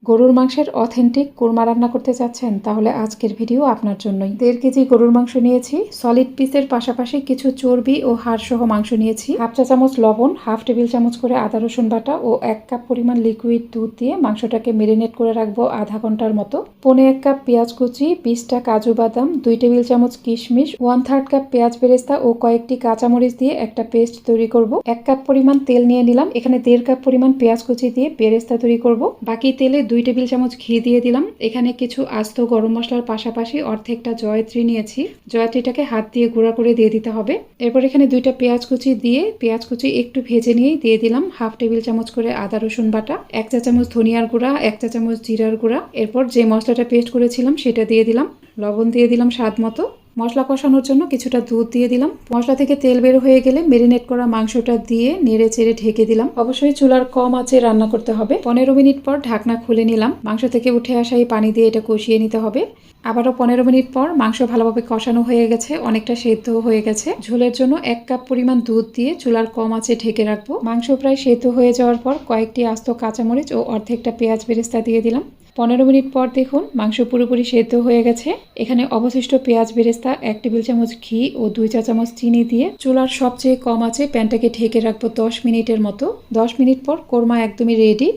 গরুর মাংসের অথেন্টিক কোরমা রান্না করতে চাচ্ছেন তাহলে আজকের ভিডিও আপনার জন্যই। 1.5 কেজি গরুর মাংস নিয়েছি। সলিড পিসের পাশাপাশি কিছু চর্বি ও হাড় সহ মাংস নিয়েছি। হাফ চা চামচ লবণ, হাফ টেবিল চামচ করে আদা রসুন বাটা ও 1 কাপ পরিমাণ লিকুইড দুধ দিয়ে মাংসটাকে মেরিনেট করে রাখবো আধা ঘন্টার মতো। 1.25 কাপ পেঁয়াজ কুচি, 20টা কাজু বাদাম, 2 টেবিল চামচ কিশমিশ, 1/3 কাপ পেঁয়াজ বেরেস্তা ও কয়েকটি কাঁচামরিচ দিয়ে একটা পেস্ট তৈরি করব। 1 কাপ পরিমাণ তেল নিয়ে নিলাম। এখানে 1.5 কাপ পরিমাণ পেঁয়াজ কুচি দিয়ে বেরেস্তা তৈরি করব। বাকি তেলে 2 টেবিল চামচ ঘি দিয়ে দিলাম। এখানে কিছু আস্ত গরম মশলার পাশাপাশি অর্ধেকটা জয়ত্রী নিয়েছি। জয়ত্রীটাকে হাত দিয়ে গুঁড়া করে দিয়ে দিতে হবে। এরপর এখানে 2টা পেঁয়াজ কুচি দিয়ে পেঁয়াজ কুচি একটু ভেজে নিয়েই দিয়ে দিলাম হাফ টেবিল চামচ করে আদা রসুন বাটা, 1 চা চামচ ধনিয়ার গুঁড়া, 1 চা চামচ জিরার গুঁড়া। এরপর যে মশলাটা পেস্ট করেছিলাম সেটা দিয়ে দিলাম। লবণ দিয়ে দিলাম স্বাদ মতো। মশলা কষানোর জন্য কিছুটা দুধ দিয়ে দিলাম। মশলা থেকে তেল বের হয়ে গেলে মেরিনেট করা মাংসটা দিয়ে নেড়ে চেড়ে ঢেকে দিলাম। অবশ্যই চুলার কম আঁচে রান্না করতে হবে। 15 মিনিট পর ঢাকনা খুলে নিলাম। মাংস থেকে উঠে আসা এই পানি দিয়ে এটা কষিয়ে নিতে হবে। আবারও 15 মিনিট পর মাংস ভালোভাবে কষানো হয়ে গেছে, অনেকটা সেদ্ধ হয়ে গেছে। ঝোলের জন্য 1 কাপ পরিমাণ দুধ দিয়ে চুলার কম আঁচে ঢেকে রাখবো। মাংস প্রায় সেদ্ধ হয়ে যাওয়ার পর কয়েকটি আস্ত কাঁচামরিচ ও অর্ধেকটা পেঁয়াজ বেরেস্তা দিয়ে দিলাম। 15 মিনিট পর দেখুন মাংস পুরোপুরি সেদ্ধ হয়ে গেছে। এখানে অবশিষ্ট পেঁয়াজ বেরেস্তা, 1 টেবিল চামচ ঘি ও 2 চা চামচ চিনি দিয়ে চুলার সবচেয়ে কম আঁচে প্যানটাকে ঢেকে রাখবো 10 মিনিটের মতো। 10 মিনিট পর কোরমা একদমই রেডি।